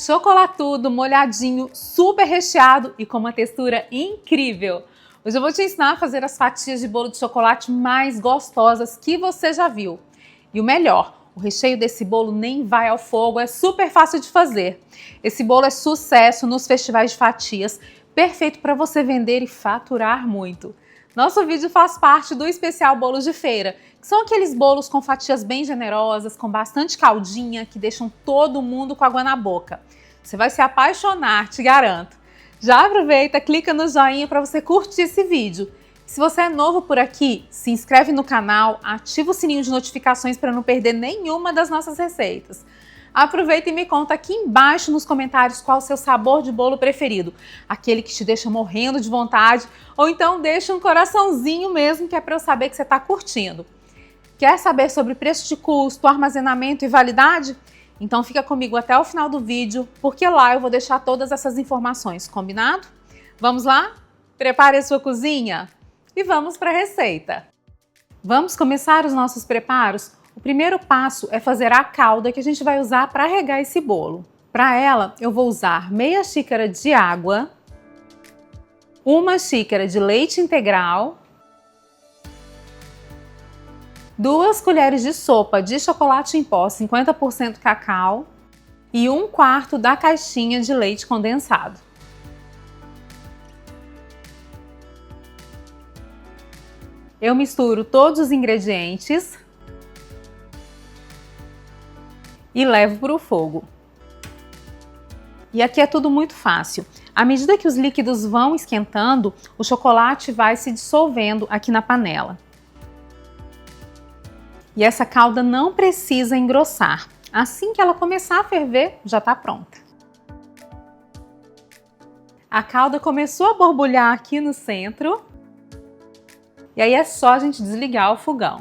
chocolatudo, molhadinho, super recheado e com uma textura incrível. Hoje eu vou te ensinar a fazer as fatias de bolo de chocolate mais gostosas que você já viu. E o melhor, o recheio desse bolo nem vai ao fogo, é super fácil de fazer. Esse bolo é sucesso nos festivais de fatias, perfeito para você vender e faturar muito. Nosso vídeo faz parte do especial Bolos de Feira, que são aqueles bolos com fatias bem generosas, com bastante caldinha, que deixam todo mundo com água na boca. Você vai se apaixonar, te garanto. Já aproveita, clica no joinha para você curtir esse vídeo. Se você é novo por aqui, se inscreve no canal, ativa o sininho de notificações para não perder nenhuma das nossas receitas. Aproveita e me conta aqui embaixo nos comentários qual o seu sabor de bolo preferido. Aquele que te deixa morrendo de vontade, ou então deixa um coraçãozinho mesmo, que é para eu saber que você está curtindo. Quer saber sobre preço de custo, armazenamento e validade? Então fica comigo até o final do vídeo, porque lá eu vou deixar todas essas informações, combinado? Vamos lá? Prepare a sua cozinha e vamos para a receita. Vamos começar os nossos preparos? O primeiro passo é fazer a calda que a gente vai usar para regar esse bolo. Para ela, eu vou usar meia xícara de água, uma xícara de leite integral, 2 colheres de sopa de chocolate em pó 50% cacau e 1/4 da caixinha de leite condensado. Eu misturo todos os ingredientes e levo para o fogo. E aqui é tudo muito fácil. À medida que os líquidos vão esquentando, o chocolate vai se dissolvendo aqui na panela. E essa calda não precisa engrossar. Assim que ela começar a ferver, já está pronta. A calda começou a borbulhar aqui no centro. E aí é só a gente desligar o fogão.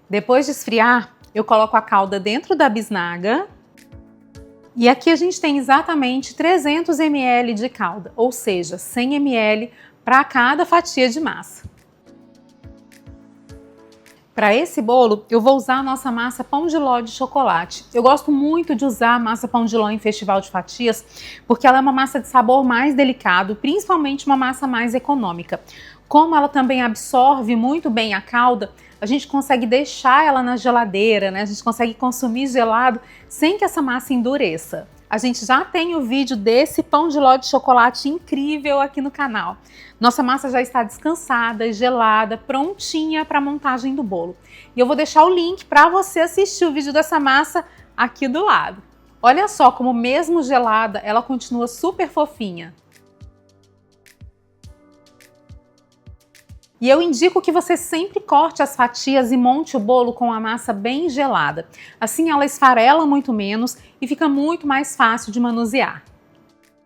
Depois de esfriar, eu coloco a calda dentro da bisnaga. E aqui a gente tem exatamente 300 ml de calda, ou seja, 100 ml para cada fatia de massa. Para esse bolo, eu vou usar a nossa massa pão de ló de chocolate. Eu gosto muito de usar a massa pão de ló em festival de fatias, porque ela é uma massa de sabor mais delicado, principalmente uma massa mais econômica. Como ela também absorve muito bem a calda, a gente consegue deixar ela na geladeira, né? A gente consegue consumir gelado sem que essa massa endureça. A gente já tem o vídeo desse pão de ló de chocolate incrível aqui no canal. Nossa massa já está descansada, gelada, prontinha para a montagem do bolo. E eu vou deixar o link para você assistir o vídeo dessa massa aqui do lado. Olha só como mesmo gelada, ela continua super fofinha. E eu indico que você sempre corte as fatias e monte o bolo com a massa bem gelada. Assim ela esfarela muito menos e fica muito mais fácil de manusear.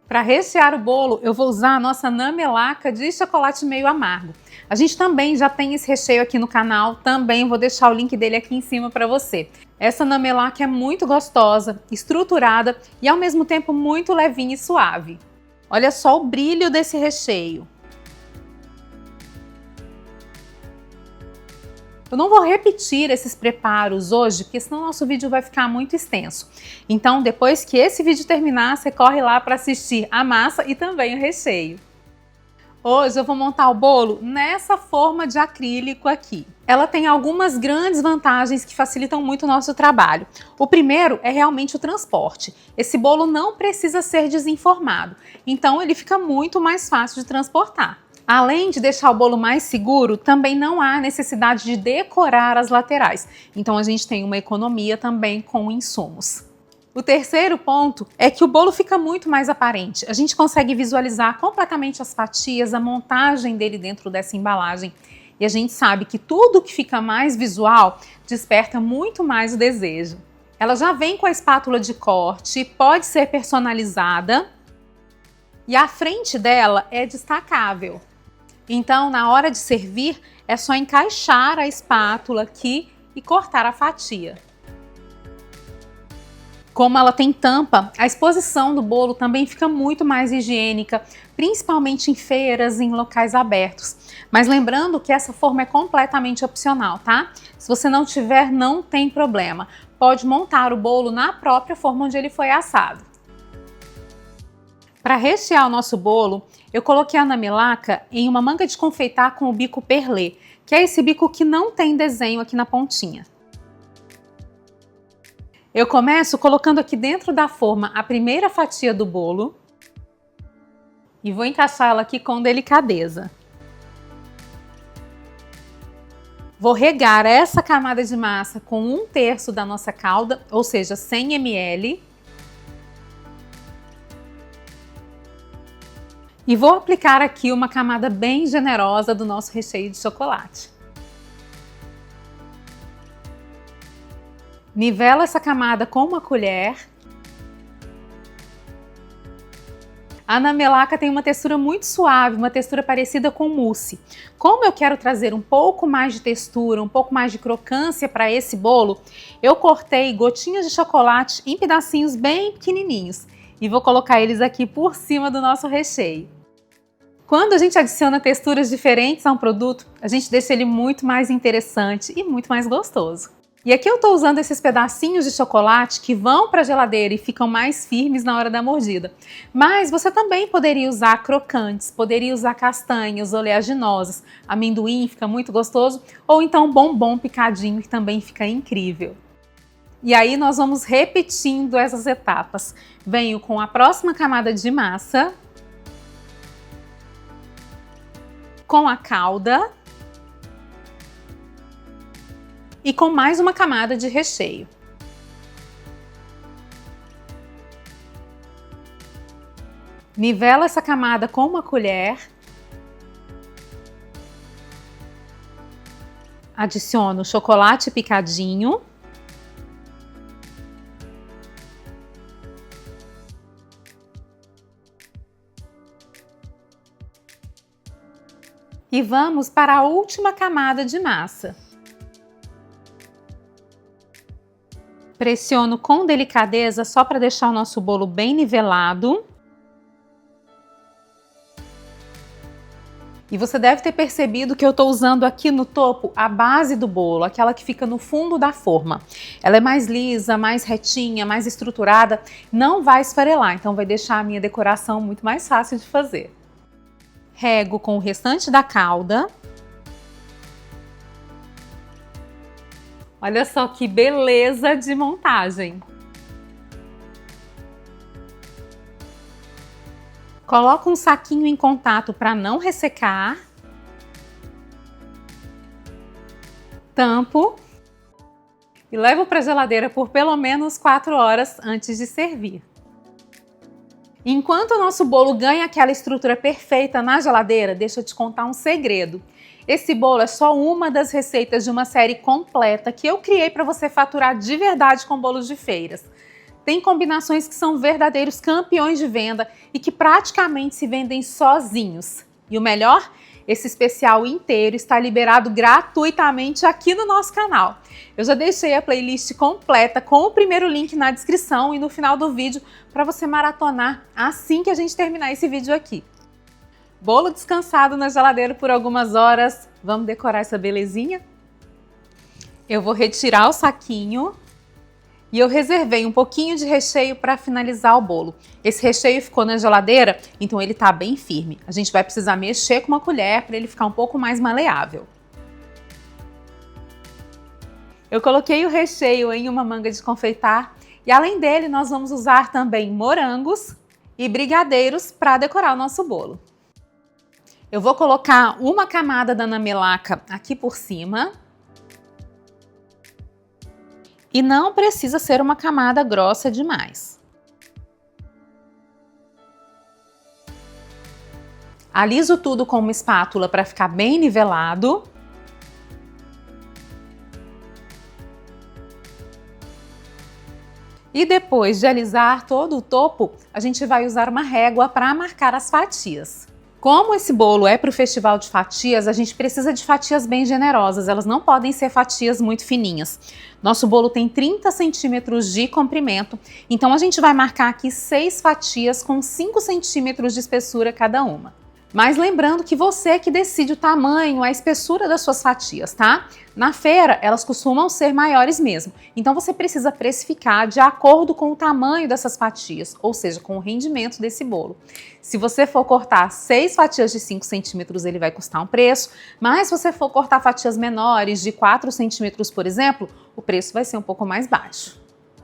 Para rechear o bolo, eu vou usar a nossa namelaca de chocolate meio amargo. A gente também já tem esse recheio aqui no canal, também vou deixar o link dele aqui em cima para você. Essa namelaca é muito gostosa, estruturada e ao mesmo tempo muito levinha e suave. Olha só o brilho desse recheio. Eu não vou repetir esses preparos hoje, porque senão nosso vídeo vai ficar muito extenso. Então, depois que esse vídeo terminar, você corre lá para assistir a massa e também o recheio. Hoje eu vou montar o bolo nessa forma de acrílico aqui. Ela tem algumas grandes vantagens que facilitam muito o nosso trabalho. O primeiro é realmente o transporte. Esse bolo não precisa ser desenformado, então ele fica muito mais fácil de transportar. Além de deixar o bolo mais seguro, também não há necessidade de decorar as laterais. Então a gente tem uma economia também com insumos. O terceiro ponto é que o bolo fica muito mais aparente. A gente consegue visualizar completamente as fatias, a montagem dele dentro dessa embalagem. E a gente sabe que tudo que fica mais visual desperta muito mais o desejo. Ela já vem com a espátula de corte, pode ser personalizada. E a frente dela é destacável. Então, na hora de servir, é só encaixar a espátula aqui e cortar a fatia. Como ela tem tampa, a exposição do bolo também fica muito mais higiênica, principalmente em feiras e em locais abertos. Mas lembrando que essa forma é completamente opcional, tá? Se você não tiver, não tem problema. pode montar o bolo na própria forma onde ele foi assado. Para rechear o nosso bolo, eu coloquei a anamelaca em uma manga de confeitar com o bico perlê, que é esse bico que não tem desenho aqui na pontinha. Eu começo colocando aqui dentro da forma a primeira fatia do bolo e vou encaixá-la aqui com delicadeza. Vou regar essa camada de massa com 1/3 da nossa calda, ou seja, 100 ml. E vou aplicar aqui uma camada bem generosa do nosso recheio de chocolate. Nivelo essa camada com uma colher. A anamelaca tem uma textura muito suave, uma textura parecida com mousse. Como eu quero trazer um pouco mais de textura, um pouco mais de crocância para esse bolo, eu cortei gotinhas de chocolate em pedacinhos bem pequenininhos e vou colocar eles aqui por cima do nosso recheio. Quando a gente adiciona texturas diferentes a um produto, a gente deixa ele muito mais interessante e muito mais gostoso. E aqui eu estou usando esses pedacinhos de chocolate que vão para a geladeira e ficam mais firmes na hora da mordida. Mas você também poderia usar crocantes, poderia usar castanhas oleaginosas, amendoim fica muito gostoso, ou então bombom picadinho que também fica incrível. E aí nós vamos repetindo essas etapas. Venho com a próxima camada de massa, com a calda e com mais uma camada de recheio. Nivelo essa camada com uma colher. Adiciono chocolate picadinho. E vamos para a última camada de massa. Pressiono com delicadeza só para deixar o nosso bolo bem nivelado. E você deve ter percebido que eu estou usando aqui no topo a base do bolo, aquela que fica no fundo da forma. Ela é mais lisa, mais retinha, mais estruturada, não vai esfarelar, então vai deixar a minha decoração muito mais fácil de fazer. Rego com o restante da calda. Olha só que beleza de montagem! Coloco um saquinho em contato para não ressecar. Tampo. E levo para a geladeira por pelo menos 4 horas antes de servir. Enquanto o nosso bolo ganha aquela estrutura perfeita na geladeira, deixa eu te contar um segredo. Esse bolo é só uma das receitas de uma série completa que eu criei para você faturar de verdade com bolos de feiras. Tem combinações que são verdadeiros campeões de venda e que praticamente se vendem sozinhos. E o melhor? Esse especial inteiro está liberado gratuitamente aqui no nosso canal. Eu já deixei a playlist completa com o primeiro link na descrição e no final do vídeo para você maratonar assim que a gente terminar esse vídeo aqui. Bolo descansado na geladeira por algumas horas. Vamos decorar essa belezinha? Eu vou retirar o saquinho. E eu reservei um pouquinho de recheio para finalizar o bolo. Esse recheio ficou na geladeira, então ele tá bem firme. A gente vai precisar mexer com uma colher para ele ficar um pouco mais maleável. Eu coloquei o recheio em uma manga de confeitar e além dele nós vamos usar também morangos e brigadeiros para decorar o nosso bolo. Eu vou colocar uma camada da anamelaca aqui por cima. E não precisa ser uma camada grossa demais. Aliso tudo com uma espátula para ficar bem nivelado. E depois de alisar todo o topo, a gente vai usar uma régua para marcar as fatias. Como esse bolo é para o festival de fatias, a gente precisa de fatias bem generosas, elas não podem ser fatias muito fininhas. Nosso bolo tem 30 centímetros de comprimento, então a gente vai marcar aqui 6 fatias com 5 centímetros de espessura cada uma. Mas lembrando que você é que decide o tamanho, a espessura das suas fatias, tá? Na feira, elas costumam ser maiores mesmo. Então você precisa precificar de acordo com o tamanho dessas fatias, ou seja, com o rendimento desse bolo. Se você for cortar 6 fatias de 5 centímetros, ele vai custar um preço, mas se você for cortar fatias menores, de 4 centímetros, por exemplo, o preço vai ser um pouco mais baixo.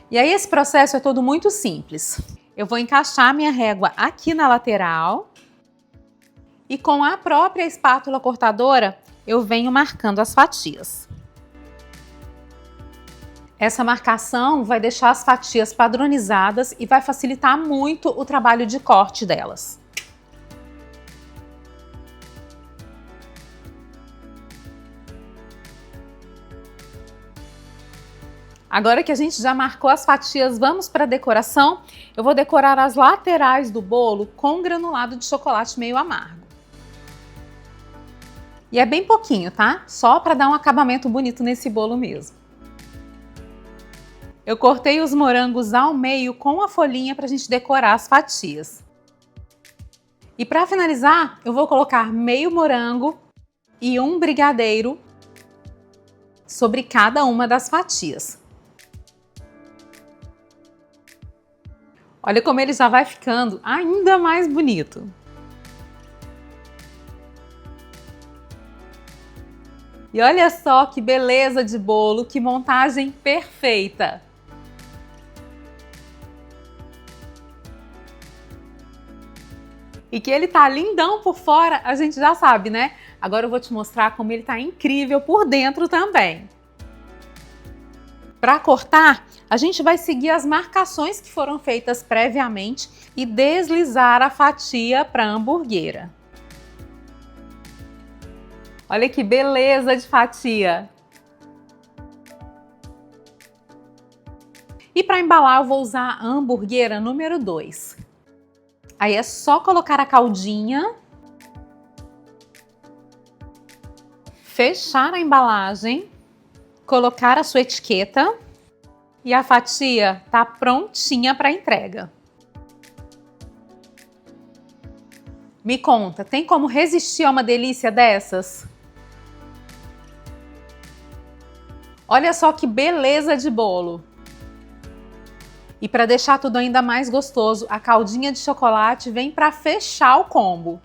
E aí esse processo é todo muito simples. Eu vou encaixar minha régua aqui na lateral e com a própria espátula cortadora eu venho marcando as fatias. Essa marcação vai deixar as fatias padronizadas e vai facilitar muito o trabalho de corte delas. Agora que a gente já marcou as fatias, vamos para a decoração. Eu vou decorar as laterais do bolo com granulado de chocolate meio amargo. E é bem pouquinho, tá? Só para dar um acabamento bonito nesse bolo mesmo. Eu cortei os morangos ao meio com a folhinha para a gente decorar as fatias. E para finalizar, eu vou colocar meio morango e um brigadeiro sobre cada uma das fatias. Olha como ele já vai ficando ainda mais bonito. E olha só que beleza de bolo, que montagem perfeita! E que ele tá lindão por fora, a gente já sabe, né? Agora eu vou te mostrar como ele tá incrível por dentro também. Para cortar, a gente vai seguir as marcações que foram feitas previamente e deslizar a fatia para a hamburguera. Olha que beleza de fatia! E para embalar eu vou usar a hamburguera número 2. Aí é só colocar a caldinha, fechar a embalagem, colocar a sua etiqueta e a fatia tá prontinha para entrega. Me conta, tem como resistir a uma delícia dessas? Olha só que beleza de bolo! E para deixar tudo ainda mais gostoso, a caldinha de chocolate vem para fechar o combo.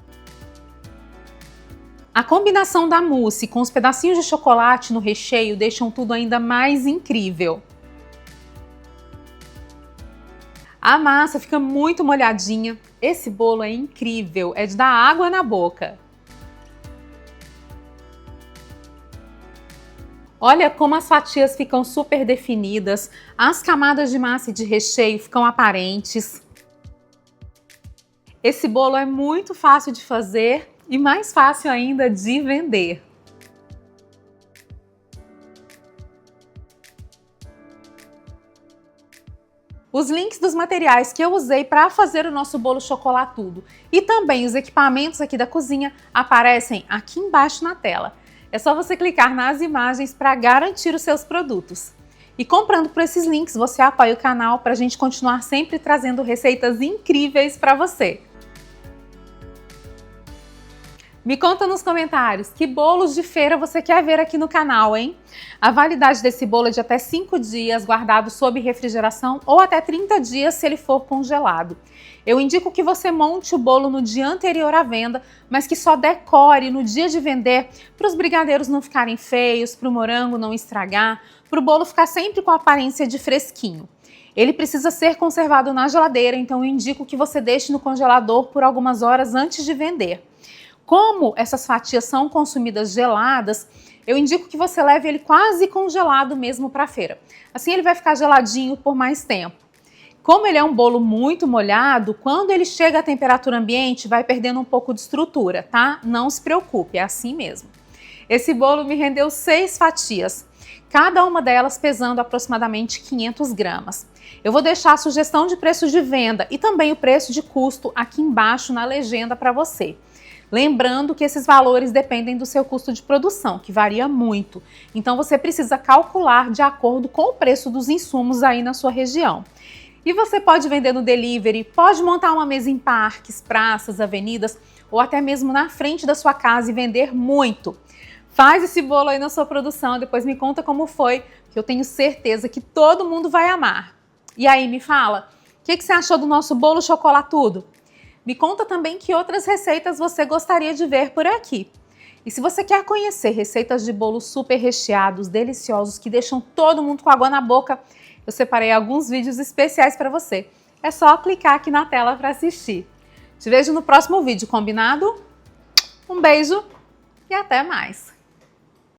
A combinação da mousse com os pedacinhos de chocolate no recheio deixam tudo ainda mais incrível. A massa fica muito molhadinha. Esse bolo é incrível, é de dar água na boca. Olha como as fatias ficam super definidas, as camadas de massa e de recheio ficam aparentes. Esse bolo é muito fácil de fazer e mais fácil ainda de vender. Os links dos materiais que eu usei para fazer o nosso bolo chocolatudo e também os equipamentos aqui da cozinha aparecem aqui embaixo na tela. É só você clicar nas imagens para garantir os seus produtos. E comprando por esses links, você apoia o canal para a gente continuar sempre trazendo receitas incríveis para você. Me conta nos comentários que bolos de feira você quer ver aqui no canal, hein? A validade desse bolo é de até 5 dias, guardado sob refrigeração, ou até 30 dias se ele for congelado. Eu indico que você monte o bolo no dia anterior à venda, mas que só decore no dia de vender, para os brigadeiros não ficarem feios, para o morango não estragar, para o bolo ficar sempre com a aparência de fresquinho. Ele precisa ser conservado na geladeira, então eu indico que você deixe no congelador por algumas horas antes de vender. Como essas fatias são consumidas geladas, eu indico que você leve ele quase congelado mesmo para a feira. Assim ele vai ficar geladinho por mais tempo. Como ele é um bolo muito molhado, quando ele chega à temperatura ambiente, vai perdendo um pouco de estrutura, tá? Não se preocupe, é assim mesmo. Esse bolo me rendeu 6 fatias, cada uma delas pesando aproximadamente 500 gramas. Eu vou deixar a sugestão de preço de venda e também o preço de custo aqui embaixo na legenda para você. Lembrando que esses valores dependem do seu custo de produção, que varia muito. Então você precisa calcular de acordo com o preço dos insumos aí na sua região. E você pode vender no delivery, pode montar uma mesa em parques, praças, avenidas ou até mesmo na frente da sua casa e vender muito. Faz esse bolo aí na sua produção, depois me conta como foi, que eu tenho certeza que todo mundo vai amar. E aí, me fala, o que você achou do nosso bolo chocolatudo? Me conta também que outras receitas você gostaria de ver por aqui. E se você quer conhecer receitas de bolos super recheados, deliciosos, que deixam todo mundo com água na boca, eu separei alguns vídeos especiais para você. É só clicar aqui na tela para assistir. Te vejo no próximo vídeo, combinado? Um beijo e até mais!